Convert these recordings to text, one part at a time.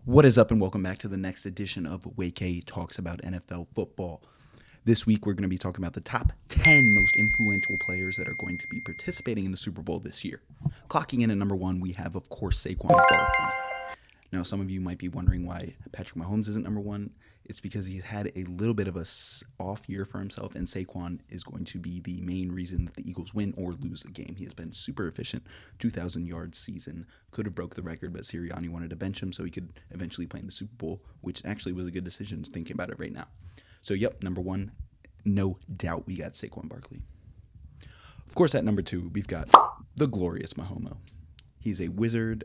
What is up, and welcome back to the next edition of Wake Talks About NFL Football. This week, we're going to be talking about the top 10 most influential players that are going to be participating in the Super Bowl this year. Clocking in at number one, we have, of course, Saquon Barkley. Now, some of you might be wondering why Patrick Mahomes isn't number one. It's because he's had a little bit of a off year for himself, and Saquon is going to be the main reason that the Eagles win or lose the game. He has been super efficient, 2,000-yard season. Could have broke the record, but Sirianni wanted to bench him so he could eventually play in the Super Bowl, which actually was a good decision thinking about it right now. So, yep, number one, no doubt we got Saquon Barkley. Of course, at number two, we've got the glorious Mahomes. He's a wizard.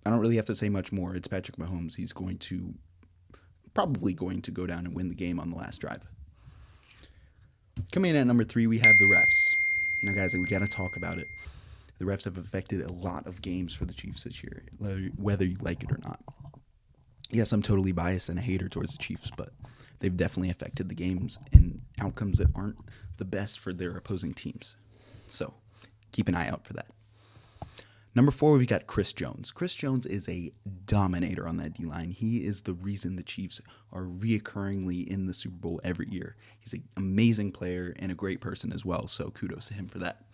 I don't really have to say much more. It's Patrick Mahomes. He's probably going to go down and win the game on the last drive. Coming in at number three, we have the refs. Now, guys, we got to talk about it. The refs have affected a lot of games for the Chiefs this year, whether you like it or not. Yes, I'm totally biased and a hater towards the Chiefs, but they've definitely affected the games and outcomes that aren't the best for their opposing teams. So keep an eye out for that. Number four, we got Chris Jones. Chris Jones is a dominator on that D-line. He is the reason the Chiefs are reoccurringly in the Super Bowl every year. He's an amazing player and a great person as well, so kudos to him for that.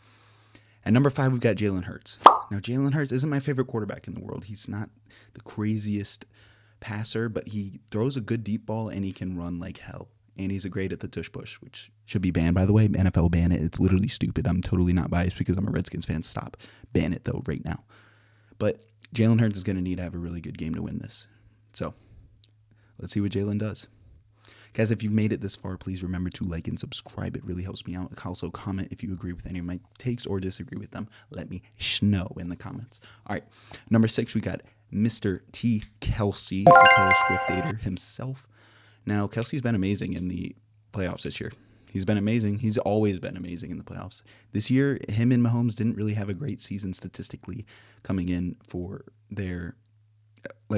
At number five, we've got Jalen Hurts. Now, Jalen Hurts isn't my favorite quarterback in the world. He's not the craziest passer, but he throws a good deep ball and he can run like hell. And he's great at the tush push, which should be banned, by the way. NFL ban it. It's literally stupid. I'm totally not biased because I'm a Redskins fan. Stop. Ban it, though, right now. But Jalen Hurts is going to need to have a really good game to win this. So let's see what Jalen does. Guys, if you've made it this far, please remember to like and subscribe. It really helps me out. Also, comment if you agree with any of my takes or disagree with them. Let me know in the comments. All right. Number six, we got Mr. T. Kelsey, the Taylor Swift-ator himself. Now, Kelsey's been amazing in the playoffs this year. He's been amazing. He's always been amazing in the playoffs. This year, him and Mahomes didn't really have a great season statistically coming in for their,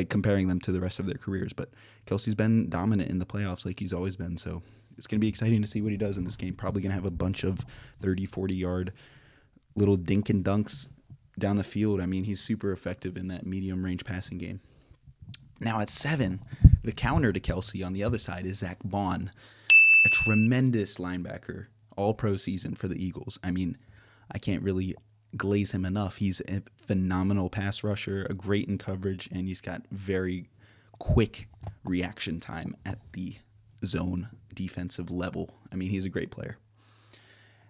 comparing them to the rest of their careers. But Kelsey's been dominant in the playoffs like he's always been. So it's going to be exciting to see what he does in this game. Probably going to have a bunch of 30, 40-yard little dink and dunks down the field. I mean, he's super effective in that medium-range passing game. Now at 7, the counter to Kelsey on the other side is Zach Bond, a tremendous linebacker, all-pro season for the Eagles. I mean, I can't really glaze him enough. He's a phenomenal pass rusher, a great in coverage, and he's got very quick reaction time at the zone defensive level. I mean, he's a great player.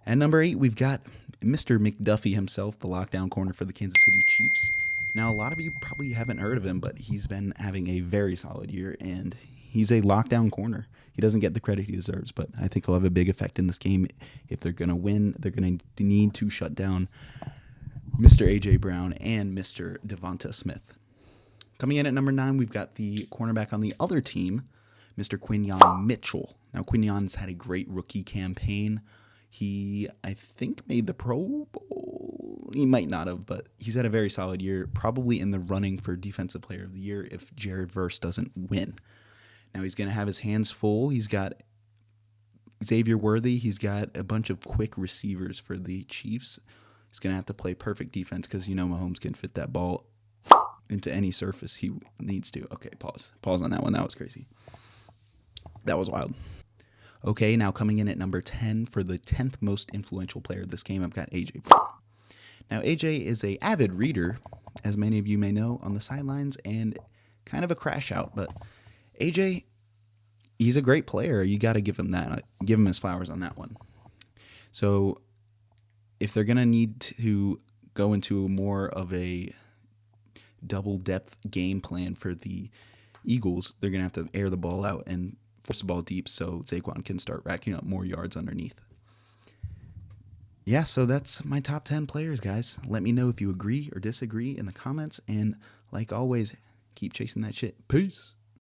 At number 8, we've got Mr. McDuffie himself, the lockdown corner for the Kansas City Chiefs. Now, a lot of you probably haven't heard of him, but he's been having a very solid year, and he's a lockdown corner. He doesn't get the credit he deserves, but I think he'll have a big effect in this game. If they're going to win, they're going to need to shut down Mr. A.J. Brown and Mr. Devonta Smith. Coming in at number 9, we've got the cornerback on the other team, Mr. Quinyon Mitchell. Now, Quinyon's had a great rookie campaign. He, I think, made the Pro Bowl. He might not have, but he's had a very solid year, probably in the running for Defensive Player of the Year if Jared Verse doesn't win. Now, he's going to have his hands full. He's got Xavier Worthy. He's got a bunch of quick receivers for the Chiefs. He's going to have to play perfect defense because, Mahomes can fit that ball into any surface he needs to. Okay, pause. Pause on that one. That was crazy. That was wild. Okay, now coming in at number 10 for the 10th most influential player of this game, I've got A.J. Brown. Now, A.J. is an avid reader, as many of you may know, on the sidelines, and kind of a crash out. But A.J., he's a great player. You got to give him that. Give him his flowers on that one. So if they're going to need to go into more of a double-depth game plan for the Eagles, they're going to have to air the ball out and force the ball deep so Saquon can start racking up more yards underneath. Yeah, so that's my top 10 players, guys. Let me know if you agree or disagree in the comments. And like always, keep chasing that shit. Peace.